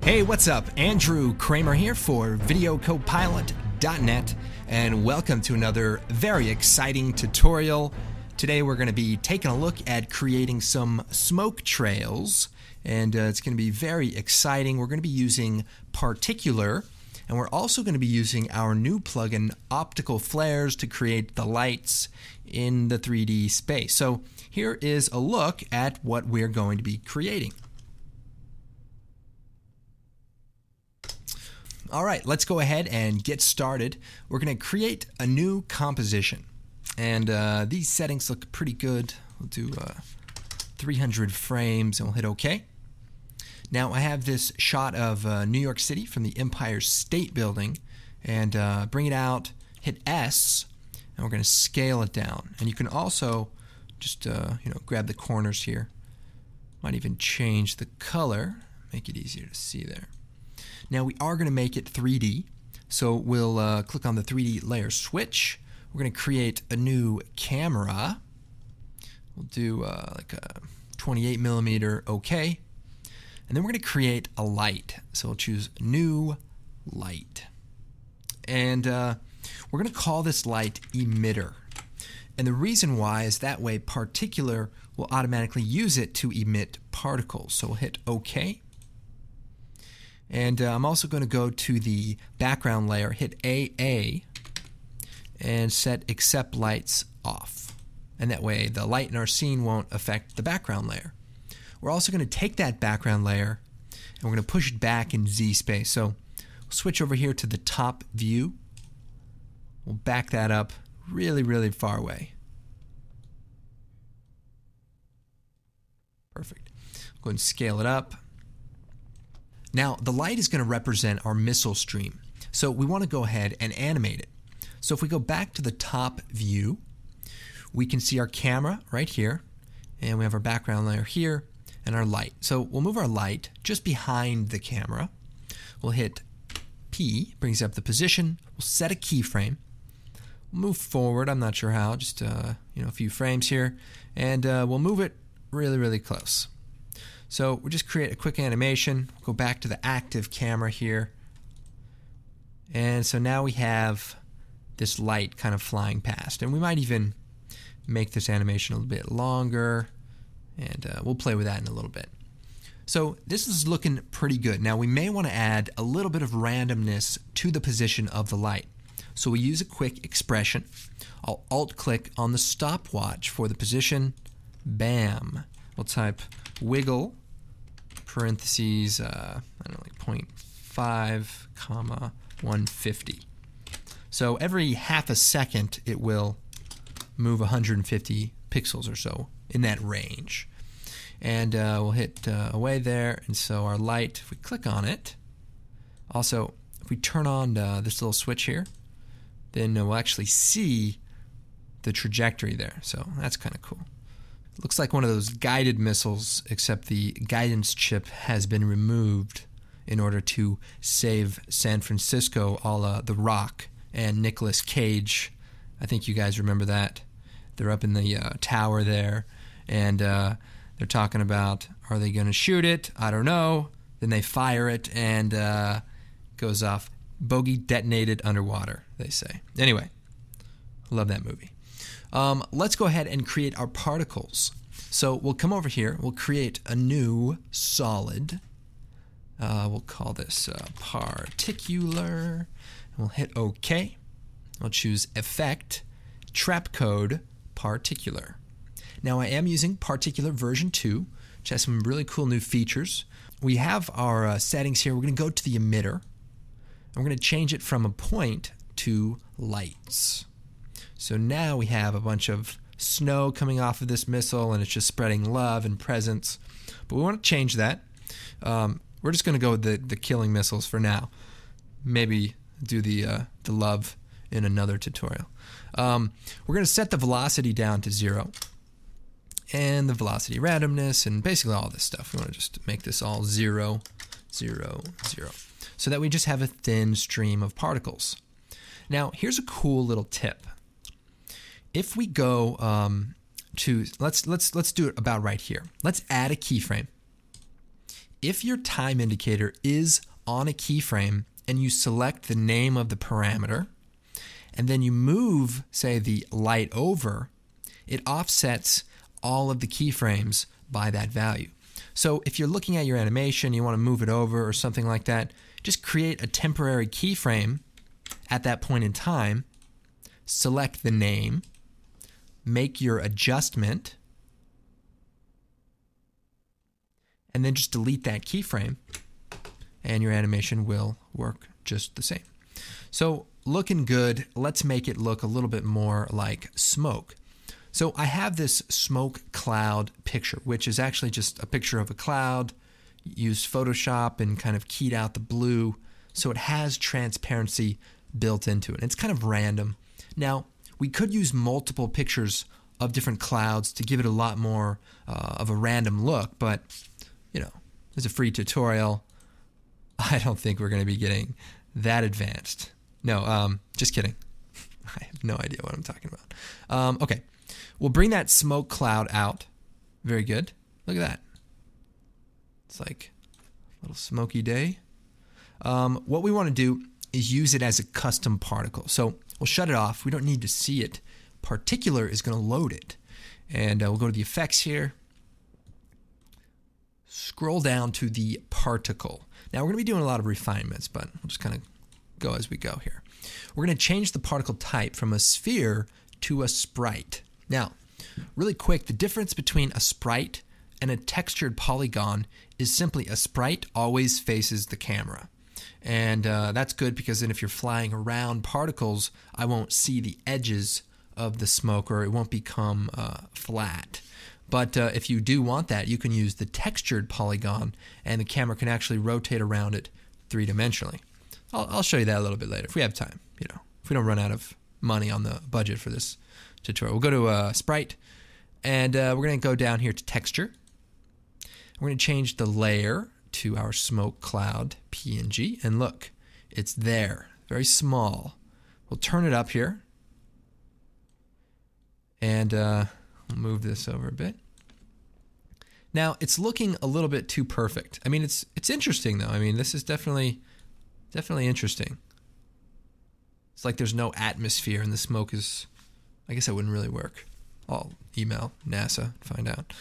Hey, what's up? Andrew Kramer here for VideoCopilot.net, and welcome to another very exciting tutorial. Today we're going to be taking a look at creating some smoke trails, and it's going to be very exciting. We're going to be using Particular, and we're also going to be using our new plugin, Optical Flares, to create the lights in the 3D space. So here is a look at what we're going to be creating. All right, let's go ahead and get started. We're going to create a new composition, and these settings look pretty good. We'll do 300 frames and we'll hit OK. Now I have this shot of New York City from the Empire State Building, and bring it out, hit S, and we're going to scale it down. And you can also just grab the corners here. Might even change the color, make it easier to see there. Now we are going to make it 3D, so we'll click on the 3D layer switch. We're going to create a new camera. We'll do like a 28mm OK. And then we're going to create a light. So we'll choose New Light. And we're going to call this light Emitter. And the reason why is that way Particular will automatically use it to emit particles. So we'll hit OK. And I'm also going to go to the background layer, hit AA, and set Accept Lights off. And that way the light in our scene won't affect the background layer. We're also going to take that background layer and we're going to push it back in Z space. So we'll switch over here to the top view. We'll back that up really, really far away. Perfect. Go ahead and scale it up. Now, the light is going to represent our missile stream, so we want to go ahead and animate it. So if we go back to the top view, we can see our camera right here, and we have our background layer here, and our light. So we'll move our light just behind the camera. We'll hit P, brings up the position. We'll set a keyframe. We'll move forward, I'm not sure how, just a few frames here, and we'll move it really, really close. So we'll just create a quick animation, go back to the active camera here, and so now we have this light kind of flying past. And we might even make this animation a little bit longer, and we'll play with that in a little bit. So this is looking pretty good. Now we may want to add a little bit of randomness to the position of the light. So we use a quick expression. I'll Alt-click on the stopwatch for the position. Bam. We'll type wiggle, parentheses, I don't know, like 0.5, comma, 150. So every half a second it will move 150 pixels or so in that range. And we'll hit away there, and so our light, if we click on it, also if we turn on this little switch here, then we'll actually see the trajectory there. So that's kind of cool. Looks like one of those guided missiles, except the guidance chip has been removed in order to save San Francisco, a la The Rock and Nicolas Cage. I think you guys remember that. They're up in the tower there, and they're talking about, are they going to shoot it? I don't know. Then they fire it, and goes off. Bogey detonated underwater, they say. Anyway, love that movie. Let's go ahead and create our particles. So we'll come over here, we'll create a new solid. We'll call this Particular, and we'll hit OK. We'll choose Effect, Trap Code, Particular. Now I am using Particular version 2, which has some really cool new features. We have our settings here. We're going to go to the emitter, and we're going to change it from a point to lights. So now we have a bunch of snow coming off of this missile, and it's just spreading love and presents. But we want to change that. We're just going to go with the killing missiles for now. Maybe do the love in another tutorial. We're going to set the velocity down to 0, and the velocity randomness, and basically all this stuff. We want to just make this all 0, 0, 0, so that we just have a thin stream of particles. Now, here's a cool little tip. If we go to let's do it about right here. Let's add a keyframe. if your time indicator is on a keyframe and you select the name of the parameter, and then you move, say, the light over, it offsets all of the keyframes by that value. So if you're looking at your animation, you want to move it over or something like that, just create a temporary keyframe at that point in time, select the name, make your adjustment, and then just delete that keyframe, and your animation will work just the same. So looking good, let's make it look a little bit more like smoke. So I have this smoke cloud picture, which is actually just a picture of a cloud. Used Photoshop and kind of keyed out the blue, so it has transparency built into it. It's kind of random. Now, we could use multiple pictures of different clouds to give it a lot more of a random look, but, you know, there's a free tutorial. I don't think we're going to be getting that advanced. No, just kidding. I have no idea what I'm talking about. Okay, we'll bring that smoke cloud out. Very good. Look at that. It's like a little smoky day. What we want to do is use it as a custom particle. So we'll shut it off. We don't need to see it. Particular is going to load it. And we'll go to the effects here. Scroll down to the particle. Now we're going to be doing a lot of refinements, but we'll just kind of go as we go here. We're going to change the particle type from a sphere to a sprite. Now, really quick, the difference between a sprite and a textured polygon is simply a sprite always faces the camera. And that's good because then if you're flying around particles, I won't see the edges of the smoke, or it won't become flat. But if you do want that, you can use the textured polygon, and the camera can actually rotate around it three-dimensionally. I'll show you that a little bit later if we have time. You know, if we don't run out of money on the budget for this tutorial. We'll go to Sprite, and we're going to go down here to Texture. We're going to change the layer to our smoke cloud PNG, and look, it's there, very small. We'll turn it up here, and we'll move this over a bit. Now, it's looking a little bit too perfect. I mean, it's interesting, though. I mean, this is definitely interesting. It's like there's no atmosphere, and the smoke is, I guess that wouldn't really work. I'll email NASA, find out.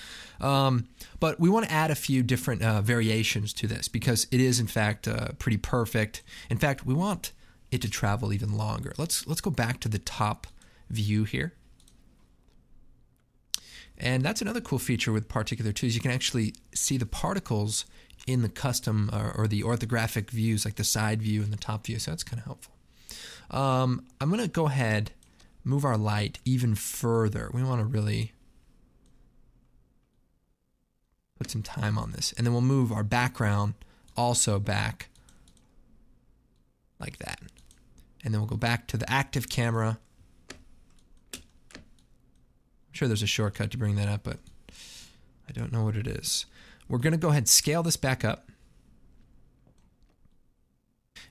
But we want to add a few different variations to this because it is, in fact, pretty perfect. In fact, we want it to travel even longer. Let's go back to the top view here. And that's another cool feature with Particular 2 is you can actually see the particles in the custom or the orthographic views, like the side view and the top view. So that's kind of helpful. I'm going to go ahead, move our light even further. We want to really put some time on this. And then we'll move our background also back like that. And then we'll go back to the active camera. I'm sure there's a shortcut to bring that up, but I don't know what it is. We're going to go ahead and scale this back up.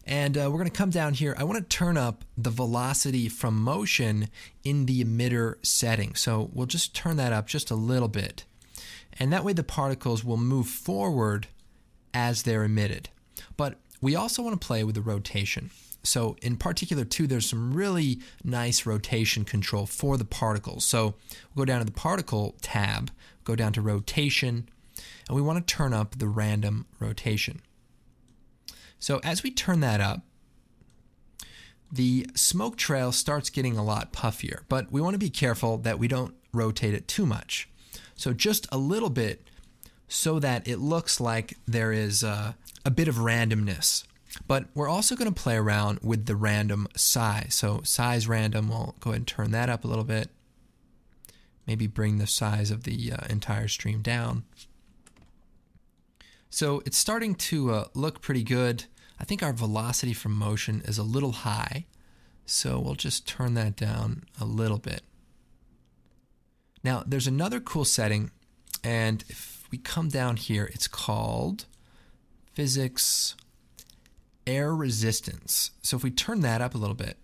And we're going to come down here. I want to turn up the velocity from motion in the emitter setting. So we'll just turn that up just a little bit. And that way the particles will move forward as they're emitted. But we also want to play with the rotation. So in Particular 2, there's some really nice rotation control for the particles. So we'll go down to the Particle tab, go down to Rotation, and we want to turn up the random rotation. So as we turn that up, the smoke trail starts getting a lot puffier, but we want to be careful that we don't rotate it too much. So just a little bit so that it looks like there is a bit of randomness. But we're also going to play around with the random size. So size random, we'll go ahead and turn that up a little bit. Maybe bring the size of the entire stream down. So it's starting to look pretty good. I think our velocity from motion is a little high. So we'll just turn that down a little bit. Now there's another cool setting. And if we come down here, it's called Physics Air Resistance. So if we turn that up a little bit,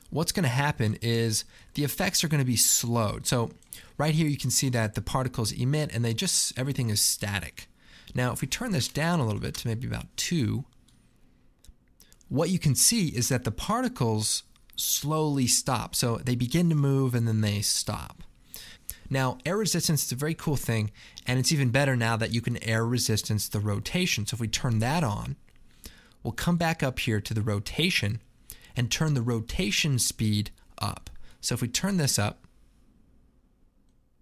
what's going to happen is the effects are going to be slowed. So right here you can see that the particles emit and everything is static. Now, if we turn this down a little bit to maybe about 2, what you can see is that the particles slowly stop. So they begin to move and then they stop. Now, air resistance is a very cool thing, and it's even better now that you can air resistance the rotation. So if we turn that on, we'll come back up here to the rotation and turn the rotation speed up. So if we turn this up,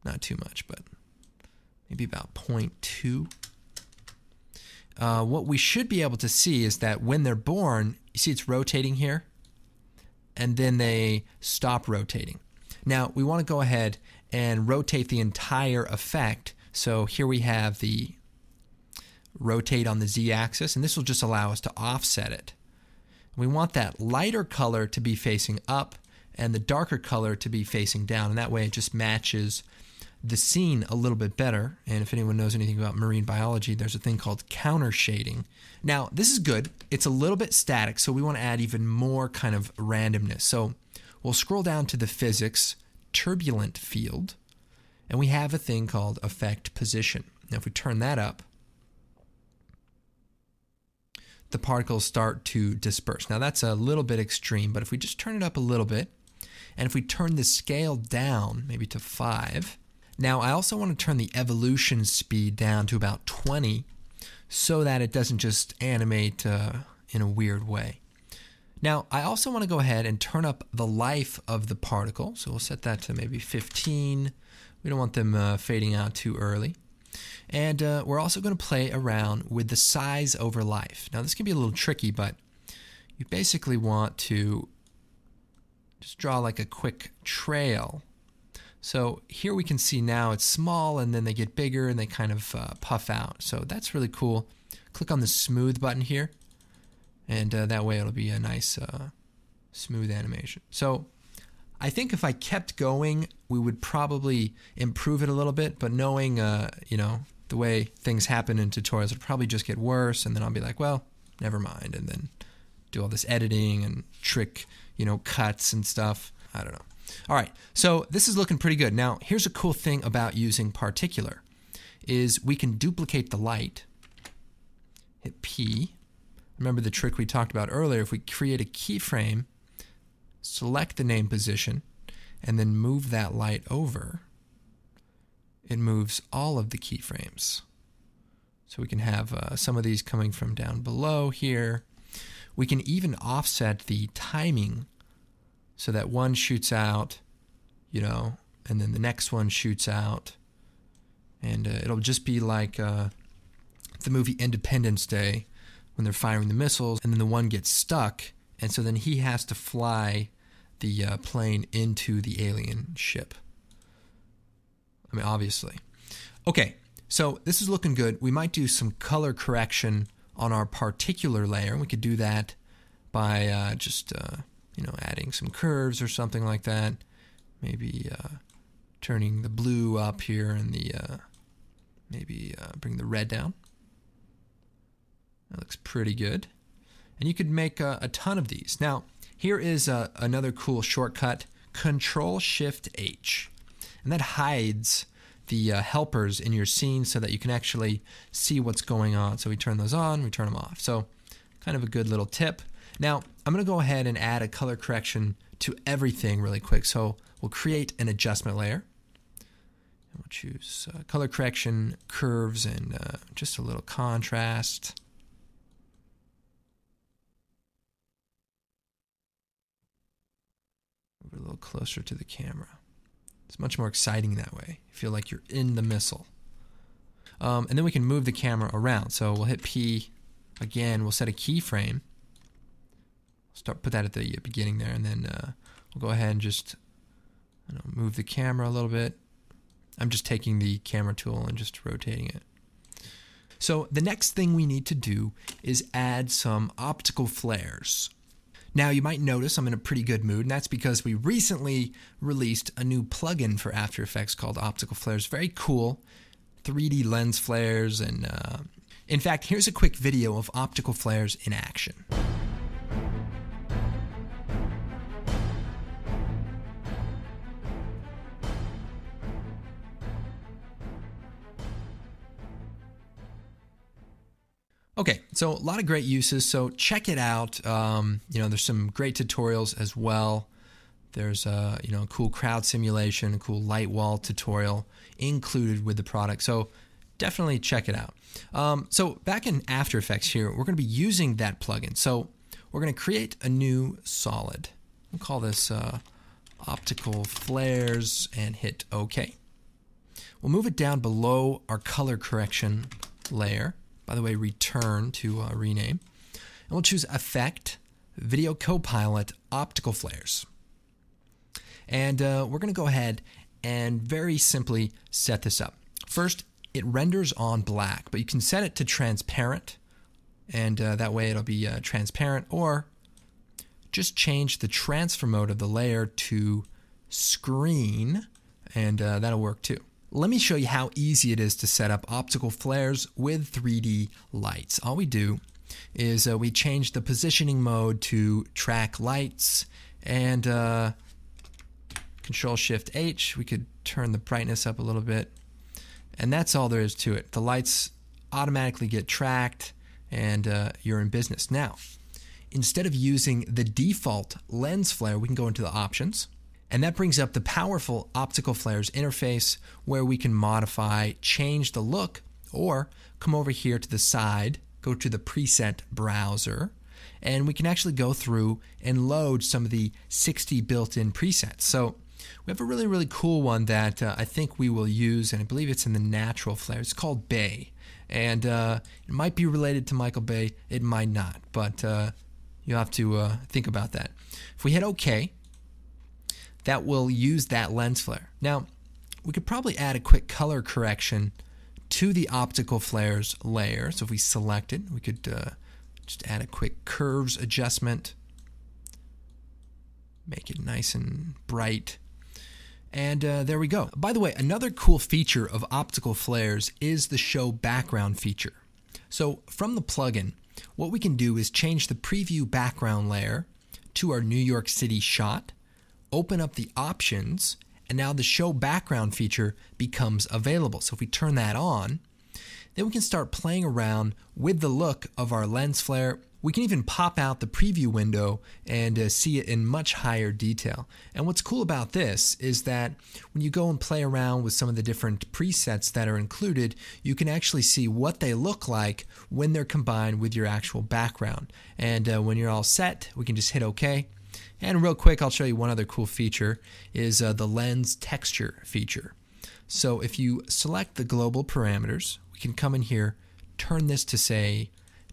not too much, but maybe about 0.2. What we should be able to see is that when they're born, you see it's rotating here, and then they stop rotating. Now, we want to go ahead and rotate the entire effect. So here we have the rotate on the z-axis, and this will just allow us to offset it. We want that lighter color to be facing up and the darker color to be facing down, and that way it just matches the scene a little bit better. And if anyone knows anything about marine biology, there's a thing called counter shading. Now, this is good. It's a little bit static, so we want to add even more kind of randomness. So we'll scroll down to the physics turbulent field, and we have a thing called effect position. Now, if we turn that up, the particles start to disperse. Now, that's a little bit extreme, but if we just turn it up a little bit, and if we turn the scale down, maybe to 5, now I also want to turn the evolution speed down to about 20 so that it doesn't just animate in a weird way. Now, I also want to go ahead and turn up the life of the particle. So we'll set that to maybe 15. We don't want them fading out too early. And we're also going to play around with the size over life. Now, this can be a little tricky, but you basically want to just draw like a quick trail. So here we can see now it's small, and then they get bigger and they kind of puff out. So that's really cool. Click on the smooth button here, and that way it'll be a nice smooth animation. So I think if I kept going, we would probably improve it a little bit, but knowing the way things happen in tutorials, it'll probably just get worse, and then I'll be like, well, never mind, and then do all this editing and trick, cuts and stuff. I don't know. All right, so this is looking pretty good. Now, here's a cool thing about using particular, is we can duplicate the light, hit P. Remember the trick we talked about earlier. If we create a keyframe, select the name position, and then move that light over, it moves all of the keyframes. So we can have some of these coming from down below here. We can even offset the timing so that one shoots out, and then the next one shoots out. And it'll just be like the movie Independence Day when they're firing the missiles, and then the one gets stuck, and so then he has to fly the plane into the alien ship. I mean, obviously. Okay, so this is looking good. We might do some color correction on our particular layer. We could do that by just adding some curves or something like that. Maybe turning the blue up here and the maybe bring the red down. That looks pretty good. And you could make a ton of these. Now, here is another cool shortcut, Control-Shift-H. And that hides the helpers in your scene so that you can actually see what's going on. So we turn those on, we turn them off. So kind of a good little tip. Now, I'm going to go ahead and add a color correction to everything really quick. So we'll create an adjustment layer. And we'll choose color correction, curves, and just a little contrast. Move it a little closer to the camera. It's much more exciting that way. You feel like you're in the missile. And then we can move the camera around. So we'll hit P again. We'll set a keyframe. Put that at the beginning there, and then we'll go ahead and just move the camera a little bit. I'm just taking the camera tool and just rotating it. So the next thing we need to do is add some optical flares. Now, you might notice I'm in a pretty good mood, and that's because we recently released a new plugin for After Effects called Optical Flares. Very cool, 3D lens flares, and in fact, here's a quick video of optical flares in action. So a lot of great uses. So check it out. There's some great tutorials as well. There's a cool crowd simulation, a cool light wall tutorial included with the product. So definitely check it out. So back in After Effects here, we're going to be using that plugin. So we're going to create a new solid. We'll call this Optical Flares and hit OK. We'll move it down below our color correction layer. By the way, return to rename. And we'll choose Effect, Video Copilot, Optical Flares. And we're going to go ahead and very simply set this up. First, it renders on black, but you can set it to transparent, and that way it'll be transparent, or just change the transfer mode of the layer to screen, and that'll work too. Let me show you how easy it is to set up optical flares with 3D lights. All we do is we change the positioning mode to track lights, and Control-Shift-H, we could turn the brightness up a little bit, and that's all there is to it. The lights automatically get tracked, and you're in business. Now, instead of using the default lens flare, we can go into the options, and that brings up the powerful optical flares interface where we can modify, change the look, or come over here to the side, go to the preset browser, and we can actually go through and load some of the 60 built-in presets. So we have a really, really cool one that I think we will use, and I believe it's in the natural flare. It's called Bay, and it might be related to Michael Bay. It might not, but you'll have to think about that. If we hit OK, that will use that lens flare. Now, we could probably add a quick color correction to the optical flares layer. So if we select it, we could just add a quick curves adjustment, make it nice and bright. And there we go. By the way, another cool feature of optical flares is the show background feature. So from the plugin, what we can do is change the preview background layer to our New York City shot, open up the options, and now the show background feature becomes available. So if we turn that on, then we can start playing around with the look of our lens flare. We can even pop out the preview window and see it in much higher detail. And what's cool about this is that when you go and play around with some of the different presets that are included, you can actually see what they look like when they're combined with your actual background. And when you're all set, we can just hit OK. And real quick, I'll show you one other cool feature is the lens texture feature. So if you select the global parameters, we can come in here, turn this to say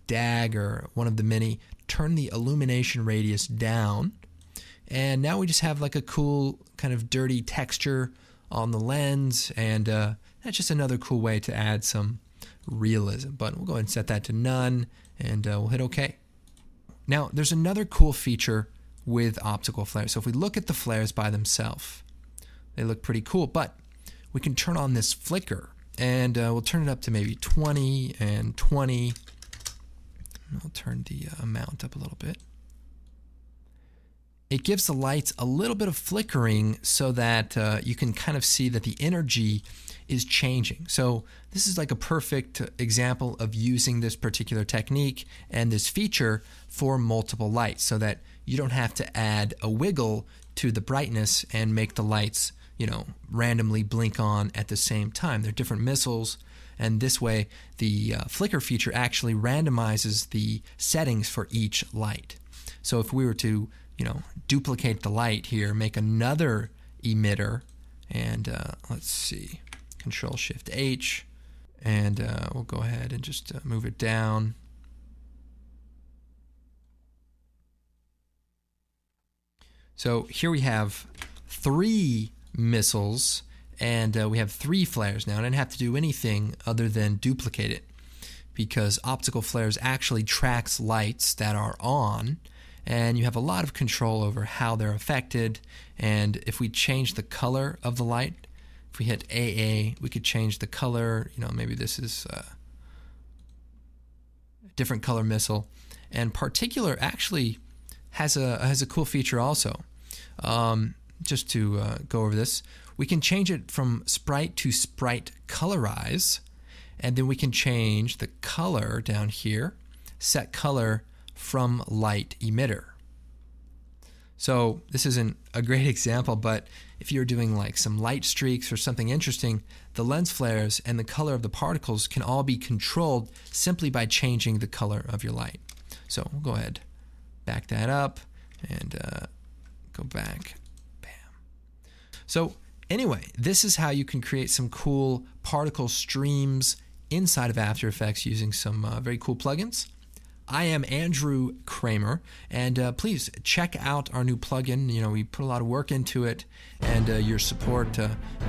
DAG or one of the many, turn the illumination radius down, and now we just have like a cool kind of dirty texture on the lens, and that's just another cool way to add some realism. But we'll go ahead and set that to none, and we'll hit OK. Now there's another cool feature with optical flares. So if we look at the flares by themselves, they look pretty cool, but we can turn on this flicker, and we'll turn it up to maybe 20 and 20. I'll turn the amount up a little bit. It gives the lights a little bit of flickering so that you can kind of see that the energy is changing. So this is like a perfect example of using this particular technique and this feature for multiple lights so that you don't have to add a wiggle to the brightness and make the lights, randomly blink on at the same time. They're different missiles. And this way, the flicker feature actually randomizes the settings for each light. So if we were to, duplicate the light here, make another emitter, and let's see, Control-Shift-H, and we'll go ahead and just move it down. So here we have 3 missiles, and we have 3 flares now, and I didn't have to do anything other than duplicate it because optical flares actually tracks lights that are on, and you have a lot of control over how they're affected. And if we change the color of the light, if we hit AA, we could change the color. Maybe this is a different color missile. And particular actually has a cool feature also. Just to go over this, we can change it from sprite to sprite colorize, and then we can change the color down here set color from light emitter. So this isn't a great example, but if you're doing like some light streaks or something interesting, the lens flares and the color of the particles can all be controlled simply by changing the color of your light. So we'll go ahead, back that up, and go back. Bam. So anyway, this is how you can create some cool particle streams inside of After Effects using some very cool plugins. I am Andrew Kramer, and please check out our new plugin. You know, we put a lot of work into it, and your support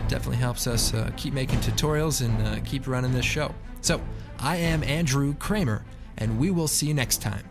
definitely helps us keep making tutorials and keep running this show. So I am Andrew Kramer, and we will see you next time.